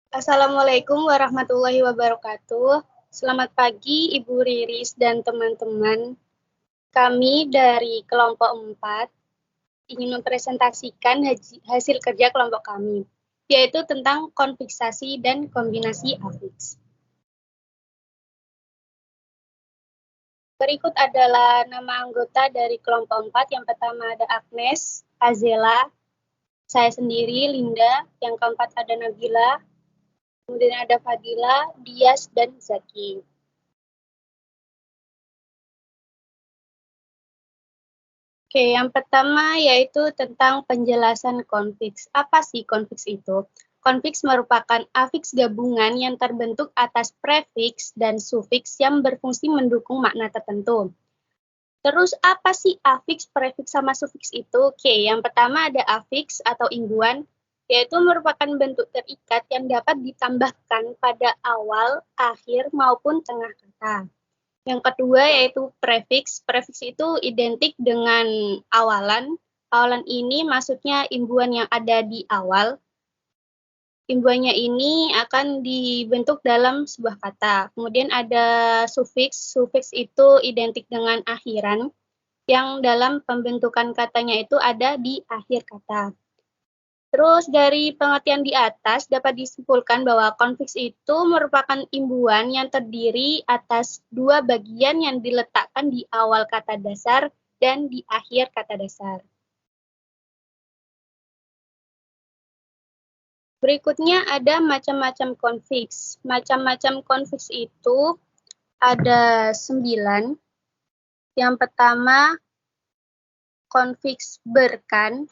Assalamualaikum warahmatullahi wabarakatuh. Selamat pagi Ibu Riris dan teman-teman. Kami dari kelompok 4 ingin mempresentasikan hasil kerja kelompok kami, yaitu tentang konfiksasi dan kombinasi afiks. Berikut adalah nama anggota dari kelompok 4. Yang pertama ada Agnes, Azela, saya sendiri, Linda. Yang keempat ada Nabila, kemudian ada Fadila, Dias, dan Zaki. Oke, yang pertama yaitu tentang penjelasan konfiks. Apa sih konfiks itu? Konfiks merupakan afiks gabungan yang terbentuk atas prefiks dan sufiks yang berfungsi mendukung makna tertentu. Terus apa sih afiks, prefiks, sama sufiks itu? Oke, yang pertama ada afiks atau imbuhan, yaitu merupakan bentuk terikat yang dapat ditambahkan pada awal, akhir, maupun tengah kata. Yang kedua yaitu prefiks. Prefiks itu identik dengan awalan. Awalan ini maksudnya imbuhan yang ada di awal. Imbuhannya ini akan dibentuk dalam sebuah kata. Kemudian ada sufiks. Sufiks itu identik dengan akhiran, yang dalam pembentukan katanya itu ada di akhir kata. Terus dari pengertian di atas dapat disimpulkan bahwa konfiks itu merupakan imbuhan yang terdiri atas dua bagian yang diletakkan di awal kata dasar dan di akhir kata dasar. Berikutnya ada macam-macam konfiks. Macam-macam konfiks itu ada 9. Yang pertama konfiks berkan,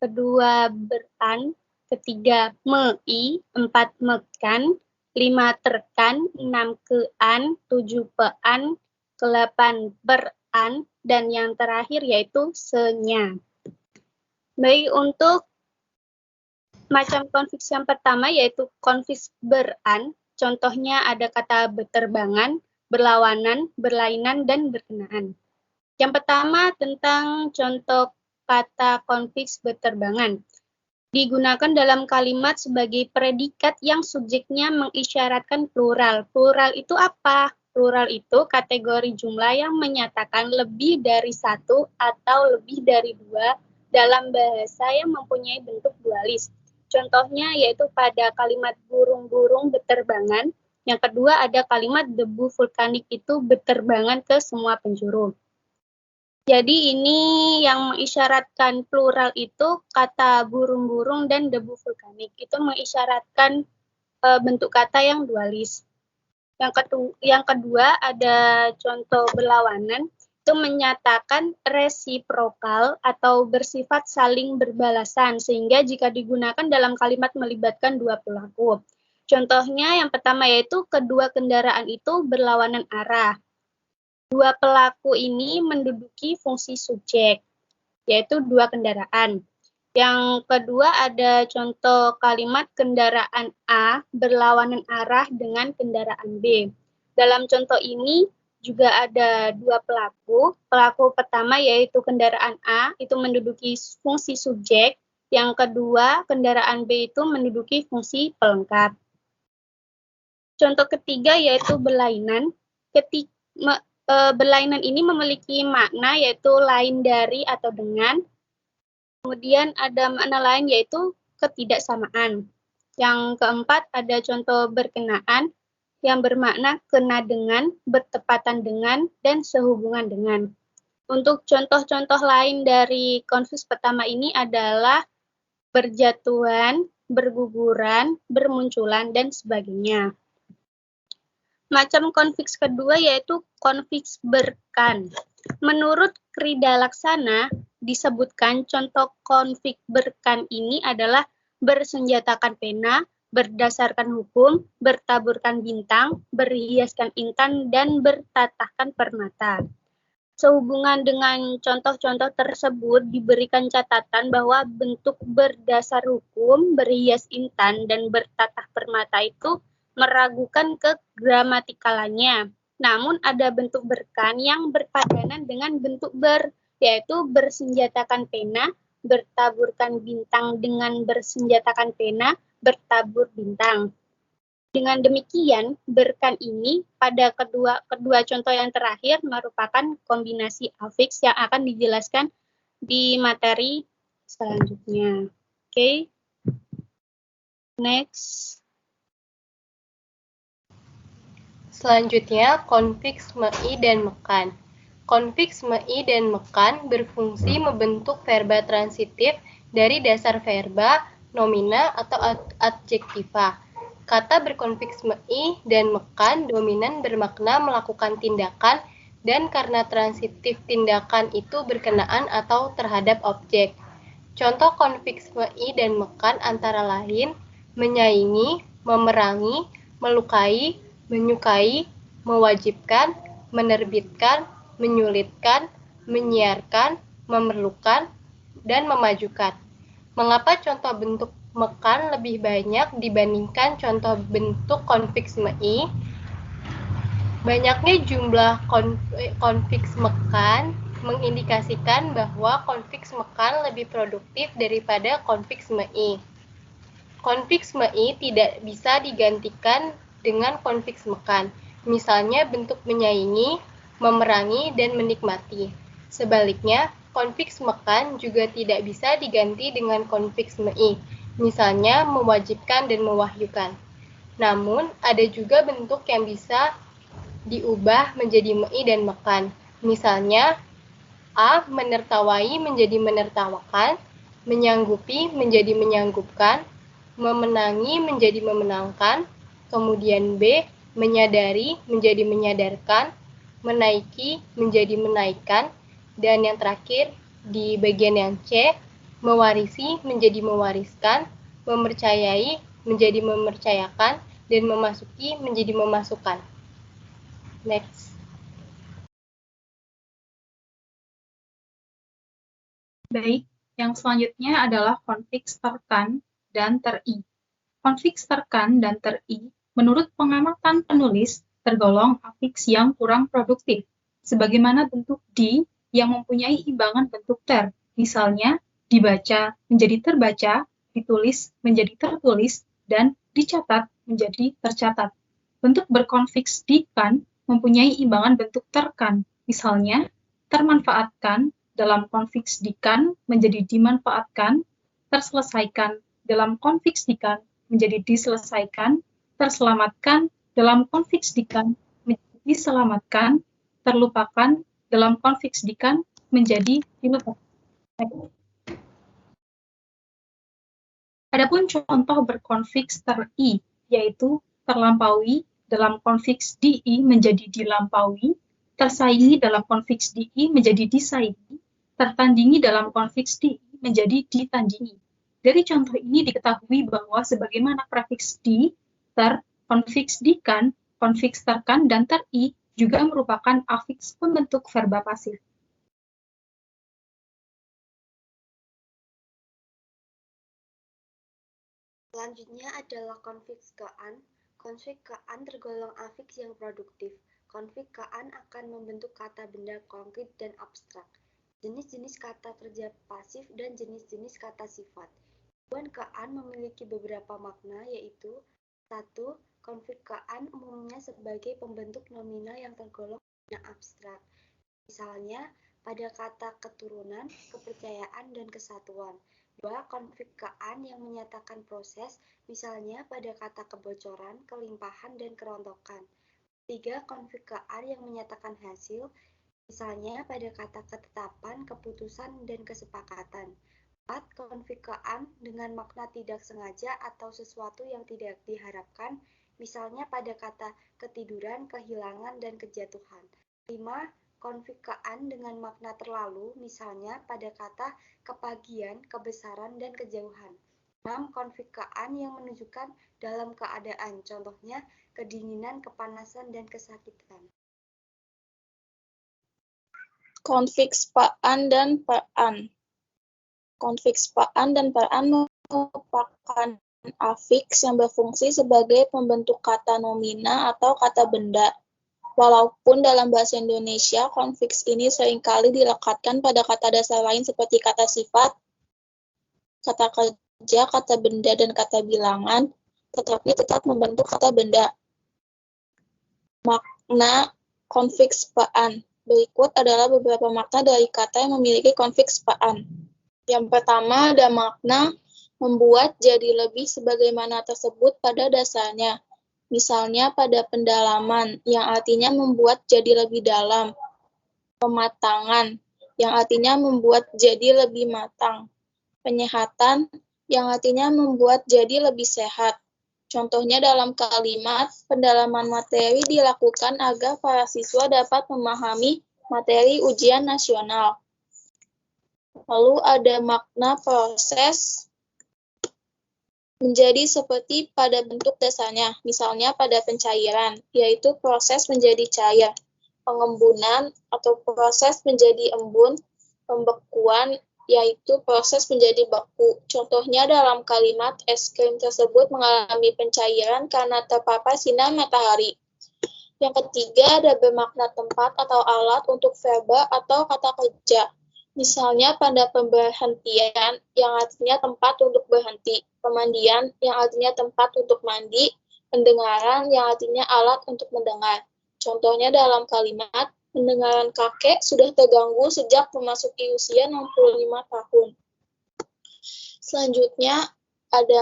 kedua beran, ketiga mei, 4 mekan, 5 terkan, 6 kean, 7 pean, 8 beran, dan yang terakhir yaitu senya. Baik, untuk macam konfiks yang pertama yaitu konfiks beran, contohnya ada kata beterbangan, berlawanan, berlainan, dan berkenaan. Yang pertama tentang contoh kata konfiks beterbangan. Digunakan dalam kalimat sebagai predikat yang subjeknya mengisyaratkan plural. Plural itu apa? Plural itu kategori jumlah yang menyatakan lebih dari satu atau lebih dari dua dalam bahasa yang mempunyai bentuk dualis. Contohnya yaitu pada kalimat burung-burung beterbangan. Yang kedua ada kalimat debu vulkanik itu beterbangan ke semua penjuru. Jadi ini yang mengisyaratkan plural itu kata burung-burung dan debu vulkanik. Itu mengisyaratkan bentuk kata yang dualis. Yang kedua ada contoh berlawanan, itu menyatakan resiprokal atau bersifat saling berbalasan, sehingga jika digunakan dalam kalimat melibatkan dua pelaku. Contohnya yang pertama yaitu kedua kendaraan itu berlawanan arah. Dua pelaku ini menduduki fungsi subjek, yaitu dua kendaraan. Yang kedua ada contoh kalimat kendaraan A berlawanan arah dengan kendaraan B. Dalam contoh ini juga ada dua pelaku. Pelaku pertama yaitu kendaraan A itu menduduki fungsi subjek. Yang kedua kendaraan B itu menduduki fungsi pelengkap. Contoh ketiga yaitu berlainan. Berlainan ini memiliki makna yaitu lain dari atau dengan. Kemudian ada makna lain yaitu ketidaksamaan. Yang keempat ada contoh berkenaan yang bermakna kena dengan, bertepatan dengan, dan sehubungan dengan. Untuk contoh-contoh lain dari konfiks pertama ini adalah berjatuhan, berguguran, bermunculan, dan sebagainya. Macam konfiks kedua yaitu konfiks berkan. Menurut Krida Laksana, disebutkan contoh konfiks berkan ini adalah bersenjatakan pena, berdasarkan hukum, bertaburkan bintang, berhiaskan intan, dan bertatahkan permata. Sehubungan dengan contoh-contoh tersebut diberikan catatan bahwa bentuk berdasar hukum, berhias intan, dan bertatah permata itu meragukan kegramatikalannya. Namun ada bentuk berkan yang berpadanan dengan bentuk yaitu bersenjatakan pena, bertaburkan bintang dengan bersenjatakan pena, bertabur bintang. Dengan demikian, berkan ini pada kedua contoh yang terakhir merupakan kombinasi afiks yang akan dijelaskan di materi selanjutnya. Oke. Next. Selanjutnya, konfiks mei dan mekan. Konfiks mei dan mekan berfungsi membentuk verba transitif dari dasar verba, nomina, atau adjektiva. Kata berkonfiks mei dan mekan dominan bermakna melakukan tindakan dan karena transitif tindakan itu berkenaan atau terhadap objek. Contoh konfiks mei dan mekan antara lain menyaingi, memerangi, melukai, menyukai, mewajibkan, menerbitkan, menyulitkan, menyiarkan, memerlukan, dan memajukan. Mengapa contoh bentuk mekan lebih banyak dibandingkan contoh bentuk konfiks mei? Banyaknya jumlah konfiks mekan mengindikasikan bahwa konfiks mekan lebih produktif daripada konfiks mei. Konfiks mei tidak bisa digantikan dengan konfiks mekan, misalnya bentuk menyaingi, memerangi, dan menikmati. Sebaliknya, konfiks mekan juga tidak bisa diganti dengan konfiks mei, misalnya mewajibkan dan mewahyukan. Namun, ada juga bentuk yang bisa diubah menjadi mei dan mekan. Misalnya, A menertawai menjadi menertawakan, menyanggupi menjadi menyanggupkan, memenangi menjadi memenangkan, kemudian B menyadari menjadi menyadarkan, menaiki menjadi menaikkan, dan yang terakhir di bagian yang C, mewarisi menjadi mewariskan, mempercayai menjadi mempercayakan, dan memasuki menjadi memasukkan. Next. Baik, yang selanjutnya adalah konfiks terkan dan teri. Konfiks terkan dan teri, menurut pengamatan penulis, tergolong afiks yang kurang produktif, sebagaimana bentuk di yang mempunyai imbangan bentuk ter, misalnya dibaca menjadi terbaca, ditulis menjadi tertulis, dan dicatat menjadi tercatat. Bentuk berkonfiks di kan mempunyai imbangan bentuk terkan, misalnya termanfaatkan dalam konfiks di kan menjadi dimanfaatkan, terselesaikan dalam konfiks di kan menjadi diselesaikan, terselamatkan dalam konfiks di kan menjadi diselamatkan, terlupakan dalam konfiks di kan menjadi dilupakan. Adapun contoh berkonfiks ter-i, yaitu terlampaui dalam konfiks di-i menjadi dilampaui, tersaingi dalam konfiks di-i menjadi disaingi, tertandingi dalam konfiks di-i menjadi ditandingi. Dari contoh ini diketahui bahwa sebagaimana prefiks di, ter, konfiks di kan, konfiks terkan, dan ter-i juga merupakan afiks pembentuk verba pasif. Selanjutnya adalah konfiks kean. Konfiks kean tergolong afiks yang produktif. Konfiks kean akan membentuk kata benda konkret dan abstrak, jenis-jenis kata kerja pasif, dan jenis-jenis kata sifat. Tujuan kean memiliki beberapa makna, yaitu 1. Konfiks kean umumnya sebagai pembentuk nomina yang tergolong nomina abstrak. Misalnya, pada kata keturunan, kepercayaan, dan kesatuan. 2. Konfiks kean yang menyatakan proses, misalnya pada kata kebocoran, kelimpahan, dan kerontokan. 3. Konfiks kean yang menyatakan hasil, misalnya pada kata ketetapan, keputusan, dan kesepakatan. 4. Konfiks kean dengan makna tidak sengaja atau sesuatu yang tidak diharapkan, misalnya pada kata ketiduran, kehilangan, dan kejatuhan. 5. Konfiks kean dengan makna terlalu, misalnya pada kata kepagian, kebesaran, dan kejauhan. 6. Konfiks kean yang menunjukkan dalam keadaan, contohnya kedinginan, kepanasan, dan kesakitan. Konfiks paan dan peran. Konfiks paan dan peran merupakan afiks yang berfungsi sebagai pembentuk kata nomina atau kata benda. Walaupun dalam bahasa Indonesia, konfiks ini seringkali dilekatkan pada kata dasar lain seperti kata sifat, kata kerja, saja kata benda dan kata bilangan, tetapi tetap membentuk kata benda. Makna konfiks paan. Berikut adalah beberapa makna dari kata yang memiliki konfiks paan. Yang pertama ada makna membuat jadi lebih sebagaimana tersebut pada dasarnya. Misalnya pada pendalaman, yang artinya membuat jadi lebih dalam. Pematangan, yang artinya membuat jadi lebih matang. Penyehatan, yang artinya membuat jadi lebih sehat. Contohnya dalam kalimat, pendalaman materi dilakukan agar para siswa dapat memahami materi ujian nasional. Lalu ada makna proses menjadi seperti pada bentuk dasarnya, misalnya pada pencairan, yaitu proses menjadi cair. Pengembunan atau proses menjadi embun, pembekuan, yaitu proses menjadi beku. Contohnya dalam kalimat es krim tersebut mengalami pencairan karena terpapar sinar matahari. Yang ketiga ada bermakna tempat atau alat untuk verba atau kata kerja. Misalnya pada pemberhentian yang artinya tempat untuk berhenti, pemandian yang artinya tempat untuk mandi, pendengaran yang artinya alat untuk mendengar. Contohnya dalam kalimat pendengaran kakek sudah terganggu sejak memasuki usia 65 tahun. Selanjutnya ada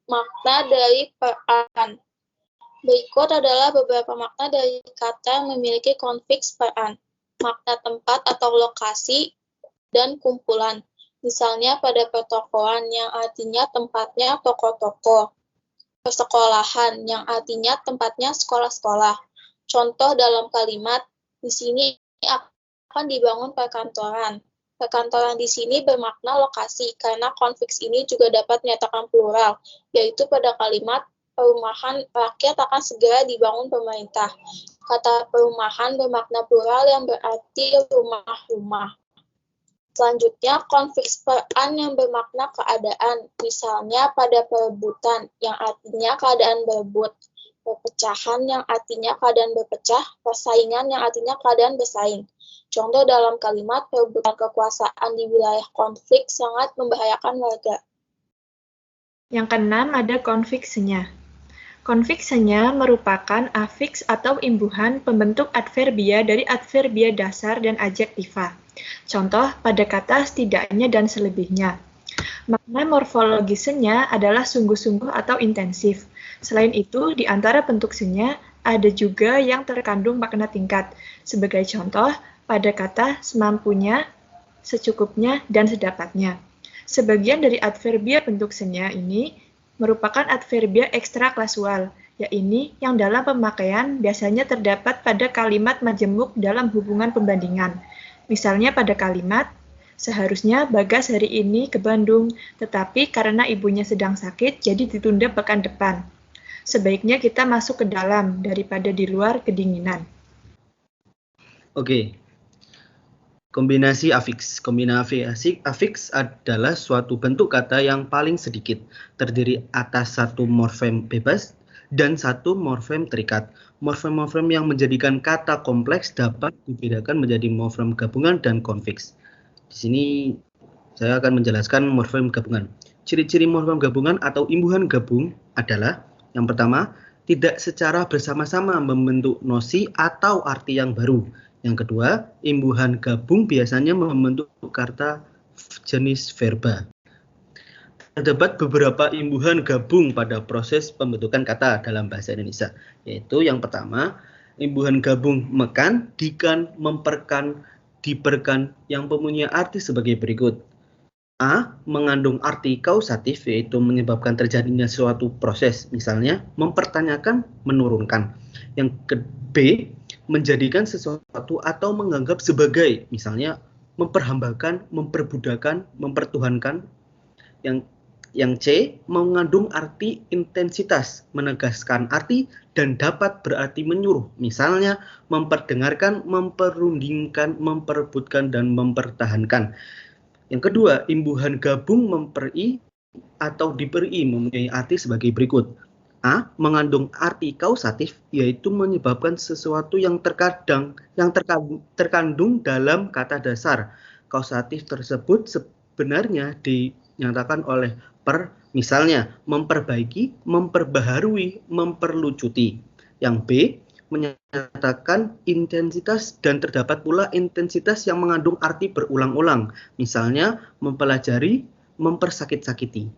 makna dari peran. Berikut adalah beberapa makna dari kata yang memiliki konfiks peran. Makna tempat atau lokasi dan kumpulan. Misalnya pada pertokoan yang artinya tempatnya toko-toko. Persekolahan yang artinya tempatnya sekolah-sekolah. Contoh dalam kalimat, di sini akan dibangun perkantoran. Perkantoran di sini bermakna lokasi, karena konfiks ini juga dapat menyatakan plural, yaitu pada kalimat, perumahan rakyat akan segera dibangun pemerintah. Kata perumahan bermakna plural yang berarti rumah-rumah. Selanjutnya, konfiks peran yang bermakna keadaan, misalnya pada perebutan, yang artinya keadaan berebut. Perpecahan yang artinya keadaan berpecah, persaingan yang artinya keadaan bersaing. Contoh dalam kalimat perebutan kekuasaan di wilayah konflik sangat membahayakan warga. Yang keenam ada konfiksnya. Konfiksnya merupakan afiks atau imbuhan pembentuk adverbia dari adverbia dasar dan adjektiva. Contoh pada kata setidaknya dan selebihnya. Makna morfologisnya adalah sungguh-sungguh atau intensif. Selain itu, di antara bentuk senya ada juga yang terkandung makna tingkat. Sebagai contoh, pada kata semampunya, secukupnya, dan sedapatnya. Sebagian dari adverbia bentuk senya ini merupakan adverbia ekstraklasual, yaitu yang dalam pemakaian biasanya terdapat pada kalimat majemuk dalam hubungan pembandingan. Misalnya pada kalimat, seharusnya Bagas hari ini ke Bandung, tetapi karena ibunya sedang sakit, jadi ditunda pekan depan. Sebaiknya kita masuk ke dalam daripada di luar kedinginan. Oke. Kombinasi afiks. Kombinasi afiks adalah suatu bentuk kata yang paling sedikit, terdiri atas satu morfem bebas dan satu morfem terikat. Morfem-morfem yang menjadikan kata kompleks dapat dibedakan menjadi morfem gabungan dan konfiks. Di sini saya akan menjelaskan morfem gabungan. Ciri-ciri morfem gabungan atau imbuhan gabung adalah yang pertama, tidak secara bersama-sama membentuk nosi atau arti yang baru. Yang kedua, imbuhan gabung biasanya membentuk kata jenis verba. Terdapat beberapa imbuhan gabung pada proses pembentukan kata dalam bahasa Indonesia, yaitu yang pertama, imbuhan gabung mekan, dikan, memperkan, diperkan yang mempunyai arti sebagai berikut. A. Mengandung arti kausatif, yaitu menyebabkan terjadinya suatu proses, misalnya mempertanyakan, menurunkan. Yang B. Menjadikan sesuatu atau menganggap sebagai, misalnya memperhambakan, memperbudakan, mempertuhankan. Yang C. Mengandung arti intensitas, menegaskan arti dan dapat berarti menyuruh, misalnya memperdengarkan, memperundingkan, memperebutkan, dan mempertahankan. Yang kedua, imbuhan gabung memperi atau diperi mempunyai arti sebagai berikut. A. Mengandung arti kausatif, yaitu menyebabkan sesuatu yang terkandung dalam kata dasar. Kausatif tersebut benarnya dinyatakan oleh per, misalnya memperbaiki, memperbaharui, memperlucuti. Yang B menyatakan intensitas dan terdapat pula intensitas yang mengandung arti berulang-ulang, misalnya mempelajari, mempersakit-sakiti.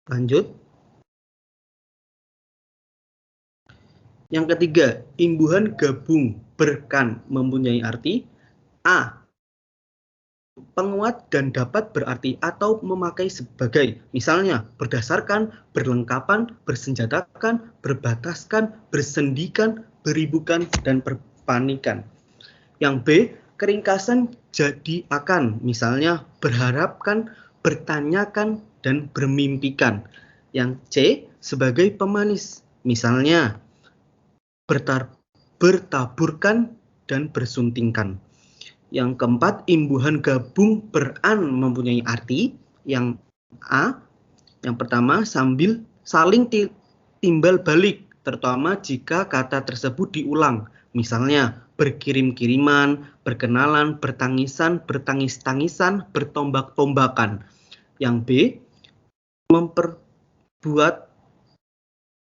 Lanjut. Yang ketiga, imbuhan gabung berkan mempunyai arti A. Penguat dan dapat berarti atau memakai sebagai, misalnya berdasarkan, berlengkapan, bersenjatakan, berbataskan, bersendikan, beribukan, dan berpanikan. Yang B, keringkasan jadi akan, misalnya berharapkan, bertanyakan, dan bermimpikan. Yang C, sebagai pemanis, misalnya bertaburkan dan bersuntingkan. Yang keempat, imbuhan gabung beran mempunyai arti. Yang A, yang pertama saling timbal balik, terutama jika kata tersebut diulang. Misalnya berkirim-kiriman, berkenalan, bertangisan, bertangis-tangisan, bertombak-tombakan. Yang B,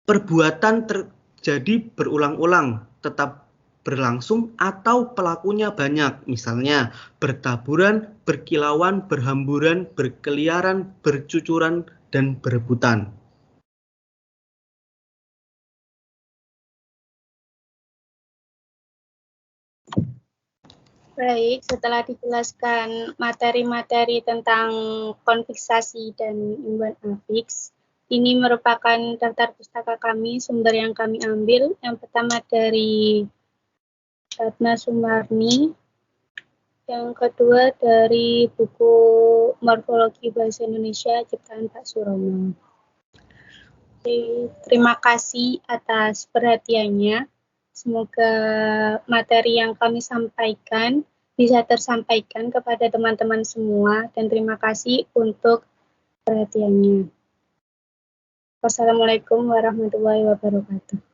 perbuatan terjadi berulang-ulang, tetap berlangsung atau pelakunya banyak, misalnya bertaburan, berkilauan, berhamburan, berkeliaran, bercucuran, dan berebutan. Baik, setelah dijelaskan materi-materi tentang konfiksasi dan imbuhan afiks, ini merupakan daftar pustaka kami, sumber yang kami ambil. Yang pertama dari Ratna Sumarni, yang kedua dari buku Morfologi Bahasa Indonesia ciptaan Pak Surono. Terima kasih atas perhatiannya. Semoga materi yang kami sampaikan bisa tersampaikan kepada teman-teman semua, dan terima kasih untuk perhatiannya. Wassalamualaikum warahmatullahi wabarakatuh.